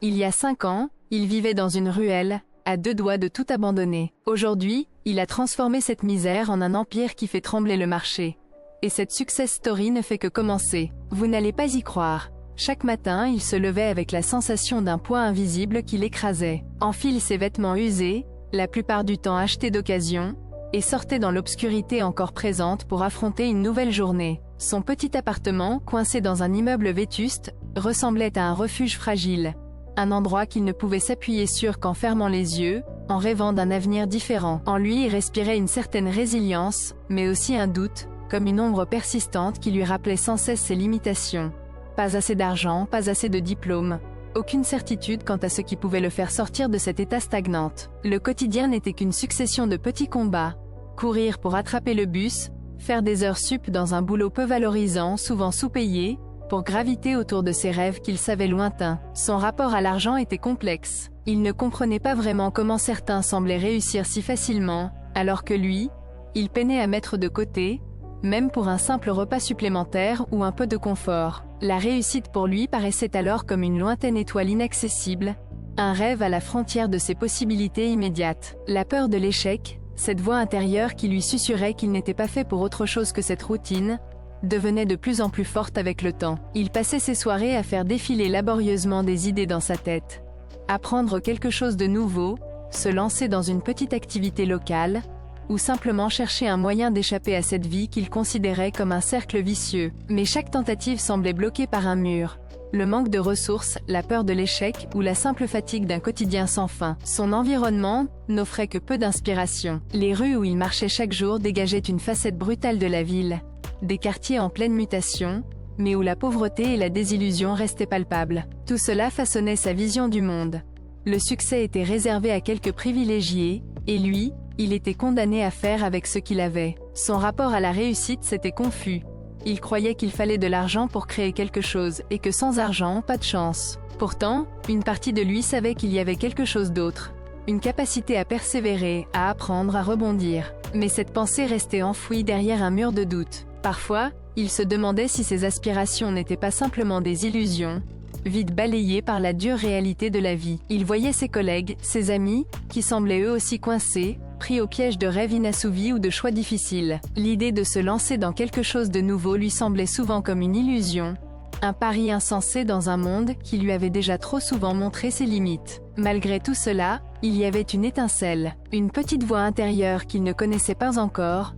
Il y a 5 ans, il vivait dans une ruelle, à 2 doigts de tout abandonner. Aujourd'hui, il a transformé cette misère en un empire qui fait trembler le marché. Et cette success story ne fait que commencer. Vous n'allez pas y croire. Chaque matin, il se levait avec la sensation d'un poids invisible qui l'écrasait. Enfile ses vêtements usés, la plupart du temps achetés d'occasion, et sortait dans l'obscurité encore présente pour affronter une nouvelle journée. Son petit appartement, coincé dans un immeuble vétuste, ressemblait à un refuge fragile. Un endroit qu'il ne pouvait s'appuyer sur qu'en fermant les yeux, en rêvant d'un avenir différent. En lui, il respirait une certaine résilience, mais aussi un doute, comme une ombre persistante qui lui rappelait sans cesse ses limitations. Pas assez d'argent, pas assez de diplôme. Aucune certitude quant à ce qui pouvait le faire sortir de cet état stagnant. Le quotidien n'était qu'une succession de petits combats. Courir pour attraper le bus, faire des heures sup dans un boulot peu valorisant, souvent sous-payé, pour graviter autour de ses rêves qu'il savait lointains. Son rapport à l'argent était complexe. Il ne comprenait pas vraiment comment certains semblaient réussir si facilement, alors que lui, il peinait à mettre de côté, même pour un simple repas supplémentaire ou un peu de confort. La réussite pour lui paraissait alors comme une lointaine étoile inaccessible, un rêve à la frontière de ses possibilités immédiates. La peur de l'échec, cette voix intérieure qui lui susurrait qu'il n'était pas fait pour autre chose que cette routine, devenait de plus en plus forte avec le temps. Il passait ses soirées à faire défiler laborieusement des idées dans sa tête. Apprendre quelque chose de nouveau, se lancer dans une petite activité locale, ou simplement chercher un moyen d'échapper à cette vie qu'il considérait comme un cercle vicieux. Mais chaque tentative semblait bloquée par un mur. Le manque de ressources, la peur de l'échec ou la simple fatigue d'un quotidien sans fin. Son environnement n'offrait que peu d'inspiration. Les rues où il marchait chaque jour dégageaient une facette brutale de la ville. Des quartiers en pleine mutation, mais où la pauvreté et la désillusion restaient palpables. Tout cela façonnait sa vision du monde. Le succès était réservé à quelques privilégiés, et lui, il était condamné à faire avec ce qu'il avait. Son rapport à la réussite s'était confus. Il croyait qu'il fallait de l'argent pour créer quelque chose, et que sans argent, pas de chance. Pourtant, une partie de lui savait qu'il y avait quelque chose d'autre. Une capacité à persévérer, à apprendre, à rebondir. Mais cette pensée restait enfouie derrière un mur de doute. Parfois, il se demandait si ses aspirations n'étaient pas simplement des illusions, vite balayées par la dure réalité de la vie. Il voyait ses collègues, ses amis, qui semblaient eux aussi coincés, pris au piège de rêves inassouvis ou de choix difficiles. L'idée de se lancer dans quelque chose de nouveau lui semblait souvent comme une illusion, un pari insensé dans un monde qui lui avait déjà trop souvent montré ses limites. Malgré tout cela, il y avait une étincelle, une petite voix intérieure qu'il ne connaissait pas encore,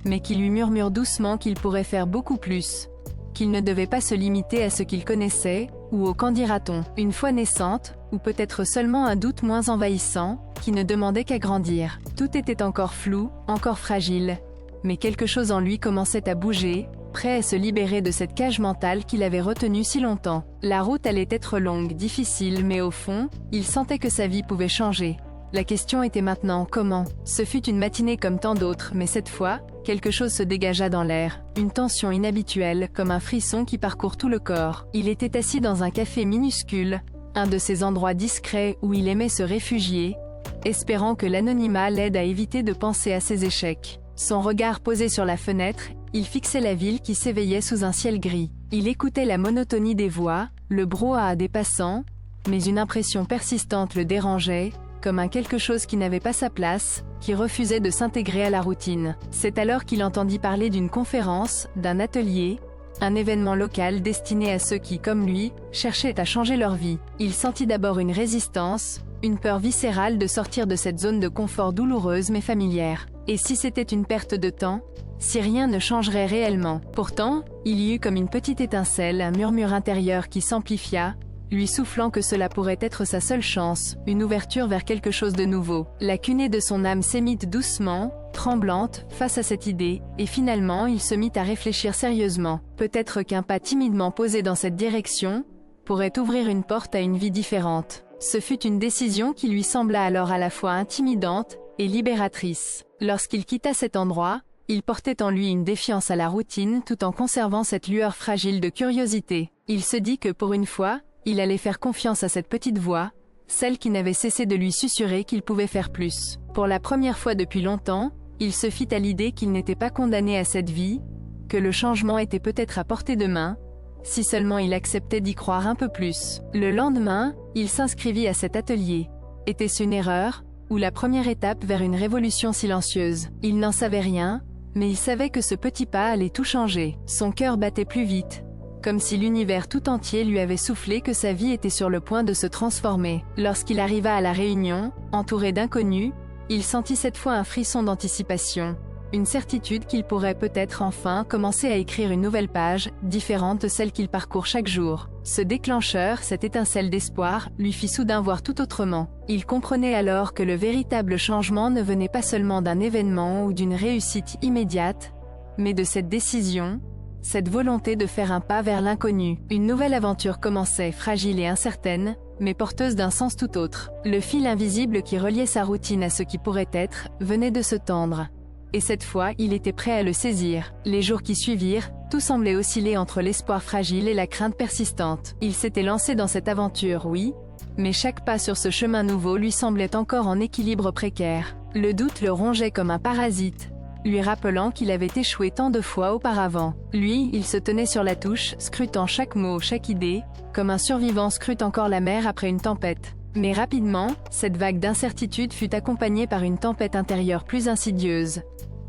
mais qui lui murmure doucement qu'il pourrait faire beaucoup plus, qu'il ne devait pas se limiter à ce qu'il connaissait, ou au qu'en dira-t-on. Une foi naissante, ou peut-être seulement un doute moins envahissant, qui ne demandait qu'à grandir. Tout était encore flou, encore fragile, mais quelque chose en lui commençait à bouger, prêt à se libérer de cette cage mentale qu'il avait retenue si longtemps. La route allait être longue, difficile, mais au fond, il sentait que sa vie pouvait changer. La question était maintenant comment. Ce fut une matinée comme tant d'autres, mais cette fois, quelque chose se dégagea dans l'air, une tension inhabituelle, comme un frisson qui parcourt tout le corps. Il était assis dans un café minuscule, un de ces endroits discrets où il aimait se réfugier, espérant que l'anonymat l'aide à éviter de penser à ses échecs. Son regard posé sur la fenêtre, il fixait la ville qui s'éveillait sous un ciel gris. Il écoutait la monotonie des voix, le brouhaha des passants, mais une impression persistante le dérangeait, comme un quelque chose qui n'avait pas sa place, qui refusait de s'intégrer à la routine. C'est alors qu'il entendit parler d'une conférence, d'un atelier, un événement local destiné à ceux qui, comme lui, cherchaient à changer leur vie. Il sentit d'abord une résistance, une peur viscérale de sortir de cette zone de confort douloureuse mais familière. Et si c'était une perte de temps? Si rien ne changerait réellement? Pourtant, il y eut comme une petite étincelle, un murmure intérieur qui s'amplifia, lui soufflant que cela pourrait être sa seule chance, une ouverture vers quelque chose de nouveau. La cunée de son âme s'émit doucement, tremblante, face à cette idée, et finalement il se mit à réfléchir sérieusement. Peut-être qu'un pas timidement posé dans cette direction pourrait ouvrir une porte à une vie différente. Ce fut une décision qui lui sembla alors à la fois intimidante et libératrice. Lorsqu'il quitta cet endroit, il portait en lui une défiance à la routine tout en conservant cette lueur fragile de curiosité. Il se dit que pour une fois, il allait faire confiance à cette petite voix, celle qui n'avait cessé de lui susurrer qu'il pouvait faire plus. Pour la première fois depuis longtemps, il se fit à l'idée qu'il n'était pas condamné à cette vie, que le changement était peut-être à portée de main, si seulement il acceptait d'y croire un peu plus. Le lendemain, il s'inscrivit à cet atelier. Était-ce une erreur, ou la première étape vers une révolution silencieuse? Il n'en savait rien, mais il savait que ce petit pas allait tout changer. Son cœur battait plus vite, comme si l'univers tout entier lui avait soufflé que sa vie était sur le point de se transformer. Lorsqu'il arriva à la réunion, entouré d'inconnus, il sentit cette fois un frisson d'anticipation, une certitude qu'il pourrait peut-être enfin commencer à écrire une nouvelle page, différente de celle qu'il parcourt chaque jour. Ce déclencheur, cette étincelle d'espoir, lui fit soudain voir tout autrement. Il comprenait alors que le véritable changement ne venait pas seulement d'un événement ou d'une réussite immédiate, mais de cette décision, cette volonté de faire un pas vers l'inconnu. Une nouvelle aventure commençait, fragile et incertaine, mais porteuse d'un sens tout autre. Le fil invisible qui reliait sa routine à ce qui pourrait être, venait de se tendre. Et cette fois, il était prêt à le saisir. Les jours qui suivirent, tout semblait osciller entre l'espoir fragile et la crainte persistante. Il s'était lancé dans cette aventure, oui, mais chaque pas sur ce chemin nouveau lui semblait encore en équilibre précaire. Le doute le rongeait comme un parasite, lui rappelant qu'il avait échoué tant de fois auparavant. Lui, il se tenait sur la touche, scrutant chaque mot, chaque idée, comme un survivant scrute encore la mer après une tempête. Mais rapidement, cette vague d'incertitude fut accompagnée par une tempête intérieure plus insidieuse.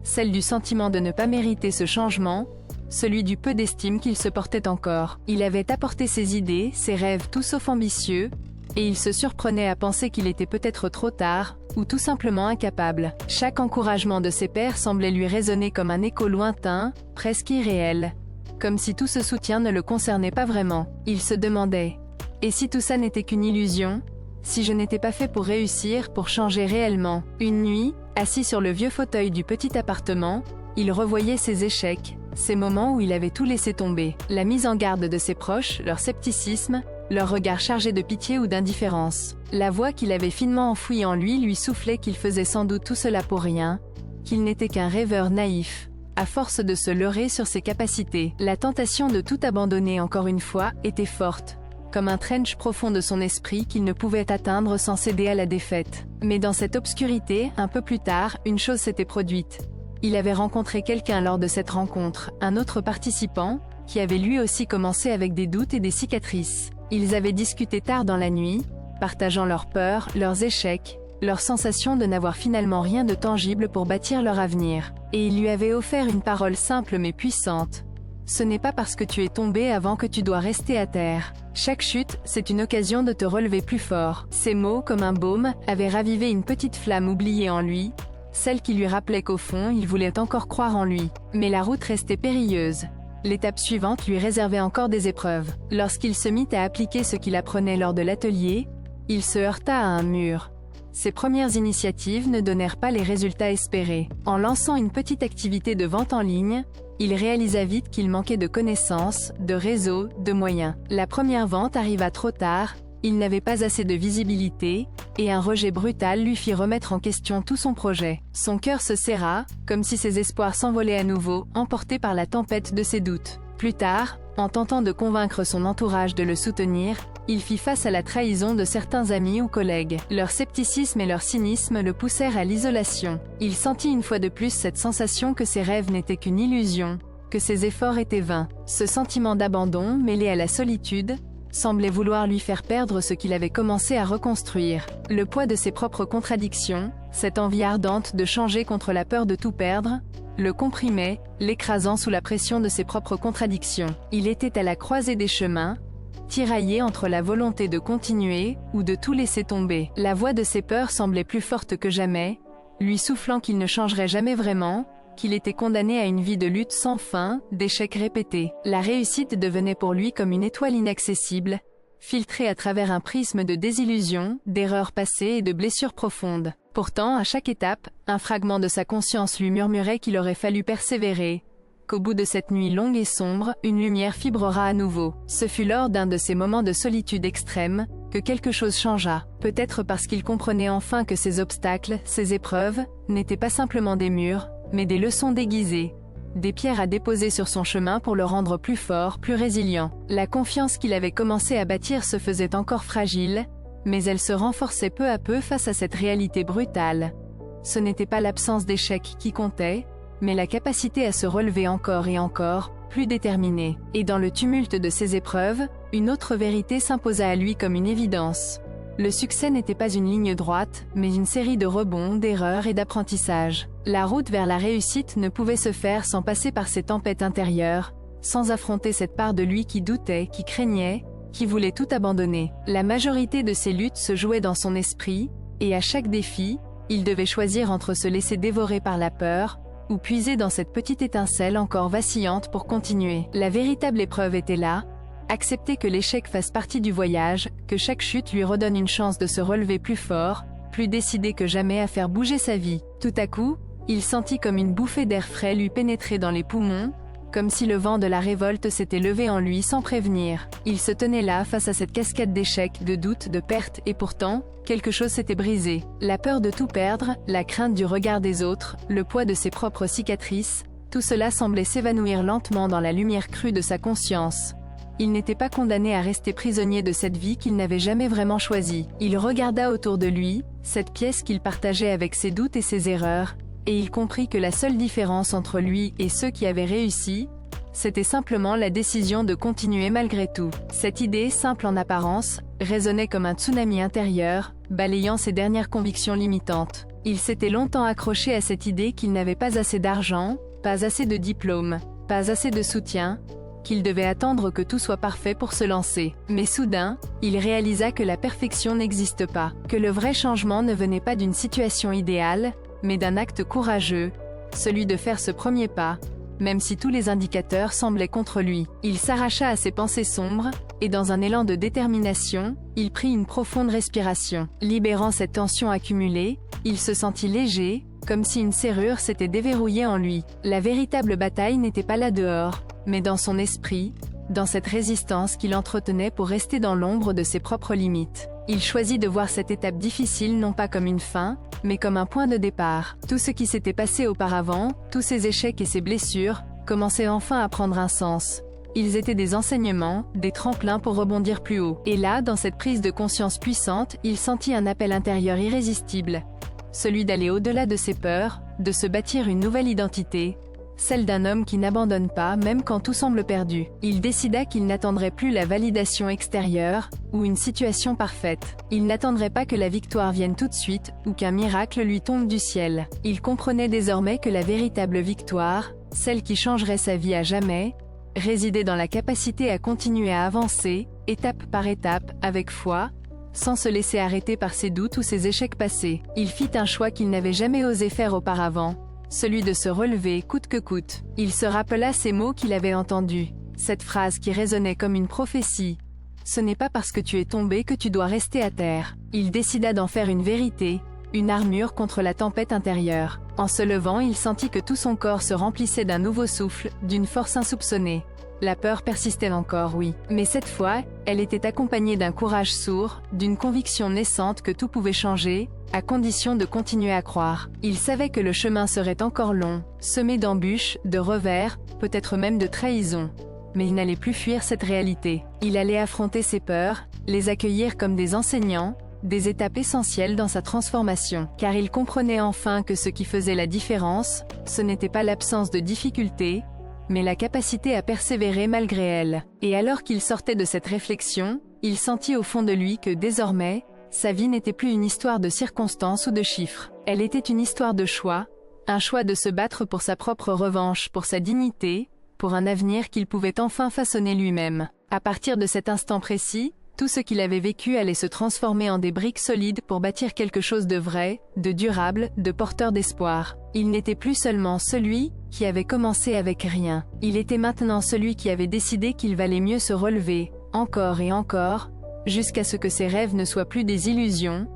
Celle du sentiment de ne pas mériter ce changement, celui du peu d'estime qu'il se portait encore. Il avait apporté ses idées, ses rêves tout sauf ambitieux, et il se surprenait à penser qu'il était peut-être trop tard, ou tout simplement incapable. Chaque encouragement de ses pairs semblait lui résonner comme un écho lointain, presque irréel. Comme si tout ce soutien ne le concernait pas vraiment. Il se demandait, et si tout ça n'était qu'une illusion? Si je n'étais pas fait pour réussir, pour changer réellement? Une nuit, assis sur le vieux fauteuil du petit appartement, il revoyait ses échecs, ces moments où il avait tout laissé tomber, la mise en garde de ses proches, leur scepticisme, leur regard chargé de pitié ou d'indifférence. La voix qu'il avait finement enfouie en lui soufflait qu'il faisait sans doute tout cela pour rien, qu'il n'était qu'un rêveur naïf, à force de se leurrer sur ses capacités. La tentation de tout abandonner encore une fois était forte, comme un trench profond de son esprit qu'il ne pouvait atteindre sans céder à la défaite. Mais dans cette obscurité, un peu plus tard, une chose s'était produite. Il avait rencontré quelqu'un lors de cette rencontre, un autre participant, qui avait lui aussi commencé avec des doutes et des cicatrices. Ils avaient discuté tard dans la nuit, partageant leurs peurs, leurs échecs, leur sensation de n'avoir finalement rien de tangible pour bâtir leur avenir. Et il lui avait offert une parole simple mais puissante. Ce n'est pas parce que tu es tombé avant que tu dois rester à terre. Chaque chute, c'est une occasion de te relever plus fort. Ces mots, comme un baume, avaient ravivé une petite flamme oubliée en lui, celle qui lui rappelait qu'au fond, il voulait encore croire en lui. Mais la route restait périlleuse. L'étape suivante lui réservait encore des épreuves. Lorsqu'il se mit à appliquer ce qu'il apprenait lors de l'atelier, il se heurta à un mur. Ses premières initiatives ne donnèrent pas les résultats espérés. En lançant une petite activité de vente en ligne, il réalisa vite qu'il manquait de connaissances, de réseaux, de moyens. La première vente arriva trop tard, il n'avait pas assez de visibilité, et un rejet brutal lui fit remettre en question tout son projet. Son cœur se serra, comme si ses espoirs s'envolaient à nouveau, emportés par la tempête de ses doutes. Plus tard, en tentant de convaincre son entourage de le soutenir, il fit face à la trahison de certains amis ou collègues. Leur scepticisme et leur cynisme le poussèrent à l'isolation. Il sentit une fois de plus cette sensation que ses rêves n'étaient qu'une illusion, que ses efforts étaient vains. Ce sentiment d'abandon, mêlé à la solitude, semblait vouloir lui faire perdre ce qu'il avait commencé à reconstruire. Le poids de ses propres contradictions, cette envie ardente de changer contre la peur de tout perdre, le comprimait, l'écrasant sous la pression de ses propres contradictions. Il était à la croisée des chemins, tiraillé entre la volonté de continuer, ou de tout laisser tomber. La voix de ses peurs semblait plus forte que jamais, lui soufflant qu'il ne changerait jamais vraiment, qu'il était condamné à une vie de lutte sans fin, d'échecs répétés. La réussite devenait pour lui comme une étoile inaccessible, filtrée à travers un prisme de désillusions, d'erreurs passées et de blessures profondes. Pourtant, à chaque étape, un fragment de sa conscience lui murmurait qu'il aurait fallu persévérer, qu'au bout de cette nuit longue et sombre, une lumière fibrera à nouveau. Ce fut lors d'un de ces moments de solitude extrême, que quelque chose changea. Peut-être parce qu'il comprenait enfin que ces obstacles, ces épreuves, n'étaient pas simplement des murs, mais des leçons déguisées, des pierres à déposer sur son chemin pour le rendre plus fort, plus résilient. La confiance qu'il avait commencé à bâtir se faisait encore fragile, mais elle se renforçait peu à peu face à cette réalité brutale. Ce n'était pas l'absence d'échec qui comptait, mais la capacité à se relever encore et encore, plus déterminé. Et dans le tumulte de ces épreuves, une autre vérité s'imposa à lui comme une évidence. Le succès n'était pas une ligne droite, mais une série de rebonds, d'erreurs et d'apprentissages. La route vers la réussite ne pouvait se faire sans passer par ces tempêtes intérieures, sans affronter cette part de lui qui doutait, qui craignait, qui voulait tout abandonner. La majorité de ses luttes se jouaient dans son esprit, et à chaque défi, il devait choisir entre se laisser dévorer par la peur, ou puiser dans cette petite étincelle encore vacillante pour continuer. La véritable épreuve était là. Accepter que l'échec fasse partie du voyage, que chaque chute lui redonne une chance de se relever plus fort, plus décidé que jamais à faire bouger sa vie. Tout à coup, il sentit comme une bouffée d'air frais lui pénétrer dans les poumons, comme si le vent de la révolte s'était levé en lui sans prévenir. Il se tenait là face à cette cascade d'échecs, de doutes, de pertes, et pourtant, quelque chose s'était brisé. La peur de tout perdre, la crainte du regard des autres, le poids de ses propres cicatrices, tout cela semblait s'évanouir lentement dans la lumière crue de sa conscience. Il n'était pas condamné à rester prisonnier de cette vie qu'il n'avait jamais vraiment choisie. Il regarda autour de lui, cette pièce qu'il partageait avec ses doutes et ses erreurs, et il comprit que la seule différence entre lui et ceux qui avaient réussi, c'était simplement la décision de continuer malgré tout. Cette idée, simple en apparence, résonnait comme un tsunami intérieur, balayant ses dernières convictions limitantes. Il s'était longtemps accroché à cette idée qu'il n'avait pas assez d'argent, pas assez de diplôme, pas assez de soutien, qu'il devait attendre que tout soit parfait pour se lancer. Mais soudain, il réalisa que la perfection n'existe pas, que le vrai changement ne venait pas d'une situation idéale, mais d'un acte courageux, celui de faire ce premier pas, même si tous les indicateurs semblaient contre lui. Il s'arracha à ses pensées sombres, et dans un élan de détermination, il prit une profonde respiration. Libérant cette tension accumulée, il se sentit léger, comme si une serrure s'était déverrouillée en lui. La véritable bataille n'était pas là dehors, mais dans son esprit, dans cette résistance qu'il entretenait pour rester dans l'ombre de ses propres limites. Il choisit de voir cette étape difficile non pas comme une fin, mais comme un point de départ. Tout ce qui s'était passé auparavant, tous ses échecs et ses blessures, commençaient enfin à prendre un sens. Ils étaient des enseignements, des tremplins pour rebondir plus haut. Et là, dans cette prise de conscience puissante, il sentit un appel intérieur irrésistible. Celui d'aller au-delà de ses peurs, de se bâtir une nouvelle identité, celle d'un homme qui n'abandonne pas même quand tout semble perdu. Il décida qu'il n'attendrait plus la validation extérieure, ou une situation parfaite. Il n'attendrait pas que la victoire vienne tout de suite, ou qu'un miracle lui tombe du ciel. Il comprenait désormais que la véritable victoire, celle qui changerait sa vie à jamais, résidait dans la capacité à continuer à avancer, étape par étape, avec foi, sans se laisser arrêter par ses doutes ou ses échecs passés. Il fit un choix qu'il n'avait jamais osé faire auparavant, celui de se relever coûte que coûte. Il se rappela ces mots qu'il avait entendus, cette phrase qui résonnait comme une prophétie. Ce n'est pas parce que tu es tombé que tu dois rester à terre. Il décida d'en faire une vérité, une armure contre la tempête intérieure. En se levant, il sentit que tout son corps se remplissait d'un nouveau souffle, d'une force insoupçonnée. La peur persistait encore, oui, mais cette fois, elle était accompagnée d'un courage sourd, d'une conviction naissante que tout pouvait changer, à condition de continuer à croire. Il savait que le chemin serait encore long, semé d'embûches, de revers, peut-être même de trahisons. Mais il n'allait plus fuir cette réalité. Il allait affronter ses peurs, les accueillir comme des enseignants, des étapes essentielles dans sa transformation. Car il comprenait enfin que ce qui faisait la différence, ce n'était pas l'absence de difficultés, mais la capacité à persévérer malgré elles. Et alors qu'il sortait de cette réflexion, il sentit au fond de lui que désormais, sa vie n'était plus une histoire de circonstances ou de chiffres. Elle était une histoire de choix, un choix de se battre pour sa propre revanche, pour sa dignité, pour un avenir qu'il pouvait enfin façonner lui-même. À partir de cet instant précis, tout ce qu'il avait vécu allait se transformer en des briques solides pour bâtir quelque chose de vrai, de durable, de porteur d'espoir. Il n'était plus seulement celui qui avait commencé avec rien. Il était maintenant celui qui avait décidé qu'il valait mieux se relever, encore et encore, jusqu'à ce que ses rêves ne soient plus des illusions,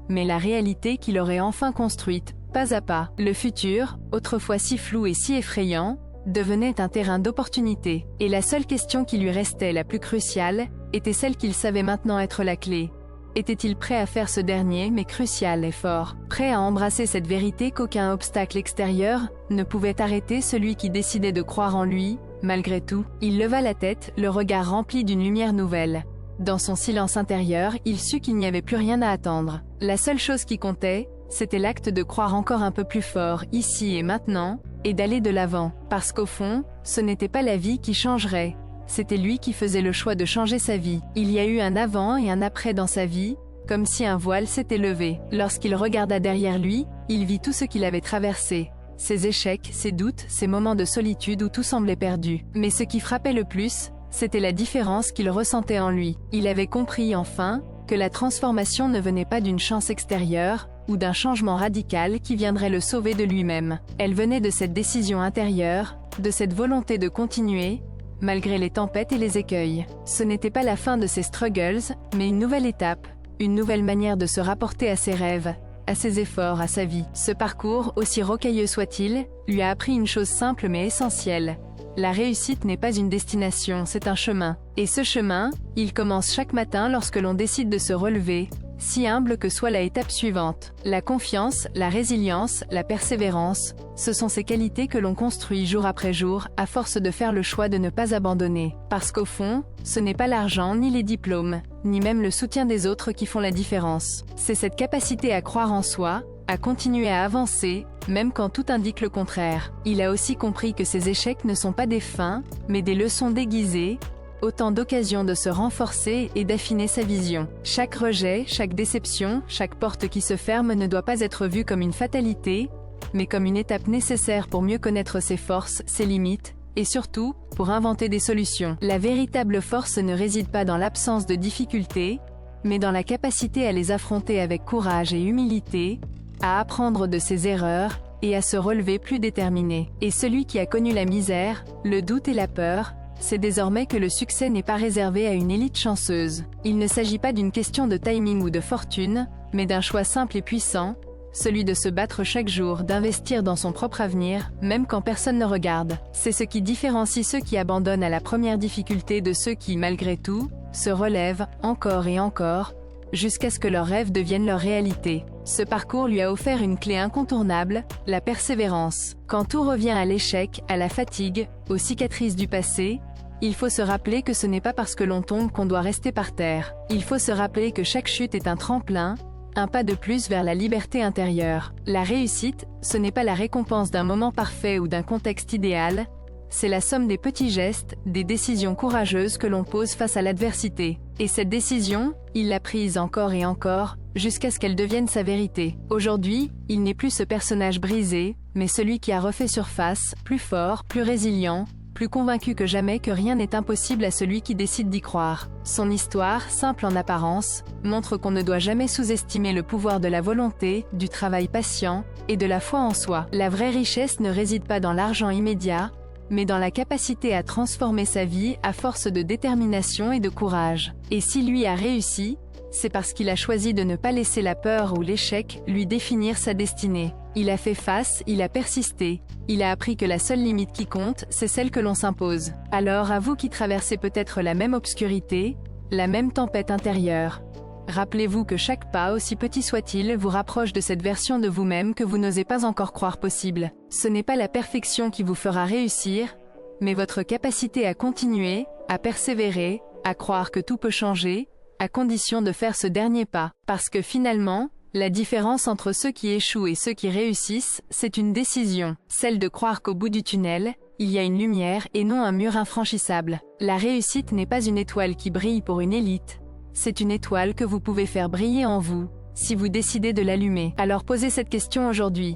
mais la réalité qu'il aurait enfin construite, pas à pas. Le futur, autrefois si flou et si effrayant, devenait un terrain d'opportunité. Et la seule question qui lui restait la plus cruciale, était celle qu'il savait maintenant être la clé. Était-il prêt à faire ce dernier mais crucial effort, prêt à embrasser cette vérité qu'aucun obstacle extérieur ne pouvait arrêter celui qui décidait de croire en lui? Malgré tout, il leva la tête, le regard rempli d'une lumière nouvelle. Dans son silence intérieur, il sut qu'il n'y avait plus rien à attendre. La seule chose qui comptait, c'était l'acte de croire encore un peu plus fort, ici et maintenant, et d'aller de l'avant. Parce qu'au fond, ce n'était pas la vie qui changerait. C'était lui qui faisait le choix de changer sa vie. Il y a eu un avant et un après dans sa vie, comme si un voile s'était levé. Lorsqu'il regarda derrière lui, il vit tout ce qu'il avait traversé. Ses échecs, ses doutes, ses moments de solitude où tout semblait perdu. Mais ce qui frappait le plus, c'était la différence qu'il ressentait en lui. Il avait compris enfin que la transformation ne venait pas d'une chance extérieure, ou d'un changement radical qui viendrait le sauver de lui-même. Elle venait de cette décision intérieure, de cette volonté de continuer, malgré les tempêtes et les écueils. Ce n'était pas la fin de ses struggles, mais une nouvelle étape, une nouvelle manière de se rapporter à ses rêves, à ses efforts, à sa vie. Ce parcours, aussi rocailleux soit-il, lui a appris une chose simple mais essentielle. La réussite n'est pas une destination, c'est un chemin. Et ce chemin, il commence chaque matin lorsque l'on décide de se relever, si humble que soit la étape suivante. La confiance, la résilience, la persévérance, ce sont ces qualités que l'on construit jour après jour, à force de faire le choix de ne pas abandonner. Parce qu'au fond, ce n'est pas l'argent ni les diplômes, ni même le soutien des autres qui font la différence. C'est cette capacité à croire en soi, à continuer à avancer, même quand tout indique le contraire. Il a aussi compris que ces échecs ne sont pas des fins, mais des leçons déguisées, autant d'occasions de se renforcer et d'affiner sa vision. Chaque rejet, chaque déception, chaque porte qui se ferme ne doit pas être vue comme une fatalité, mais comme une étape nécessaire pour mieux connaître ses forces, ses limites, et surtout, pour inventer des solutions. La véritable force ne réside pas dans l'absence de difficultés, mais dans la capacité à les affronter avec courage et humilité, à apprendre de ses erreurs, et à se relever plus déterminé. Et celui qui a connu la misère, le doute et la peur, sait désormais que le succès n'est pas réservé à une élite chanceuse. Il ne s'agit pas d'une question de timing ou de fortune, mais d'un choix simple et puissant, celui de se battre chaque jour, d'investir dans son propre avenir, même quand personne ne regarde. C'est ce qui différencie ceux qui abandonnent à la première difficulté de ceux qui, malgré tout, se relèvent, encore et encore, jusqu'à ce que leurs rêves deviennent leur réalité. Ce parcours lui a offert une clé incontournable, la persévérance. Quand tout revient à l'échec, à la fatigue, aux cicatrices du passé, il faut se rappeler que ce n'est pas parce que l'on tombe qu'on doit rester par terre. Il faut se rappeler que chaque chute est un tremplin, un pas de plus vers la liberté intérieure. La réussite, ce n'est pas la récompense d'un moment parfait ou d'un contexte idéal, c'est la somme des petits gestes, des décisions courageuses que l'on pose face à l'adversité. Et cette décision, il l'a prise encore et encore, jusqu'à ce qu'elle devienne sa vérité. Aujourd'hui, il n'est plus ce personnage brisé, mais celui qui a refait surface, plus fort, plus résilient, plus convaincu que jamais que rien n'est impossible à celui qui décide d'y croire. Son histoire, simple en apparence, montre qu'on ne doit jamais sous-estimer le pouvoir de la volonté, du travail patient, et de la foi en soi. La vraie richesse ne réside pas dans l'argent immédiat, mais dans la capacité à transformer sa vie à force de détermination et de courage. Et si lui a réussi, c'est parce qu'il a choisi de ne pas laisser la peur ou l'échec lui définir sa destinée. Il a fait face, il a persisté, il a appris que la seule limite qui compte, c'est celle que l'on s'impose. Alors à vous qui traversez peut-être la même obscurité, la même tempête intérieure, rappelez-vous que chaque pas, aussi petit soit-il, vous rapproche de cette version de vous-même que vous n'osez pas encore croire possible. Ce n'est pas la perfection qui vous fera réussir, mais votre capacité à continuer, à persévérer, à croire que tout peut changer, à condition de faire ce dernier pas. Parce que finalement, la différence entre ceux qui échouent et ceux qui réussissent, c'est une décision, celle de croire qu'au bout du tunnel, il y a une lumière et non un mur infranchissable. La réussite n'est pas une étoile qui brille pour une élite, c'est une étoile que vous pouvez faire briller en vous, si vous décidez de l'allumer. Alors posez cette question aujourd'hui.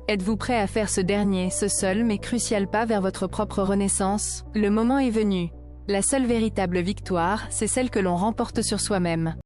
Êtes-vous prêt à faire ce dernier, ce seul mais crucial pas vers votre propre renaissance? Le moment est venu. La seule véritable victoire, c'est celle que l'on remporte sur soi-même.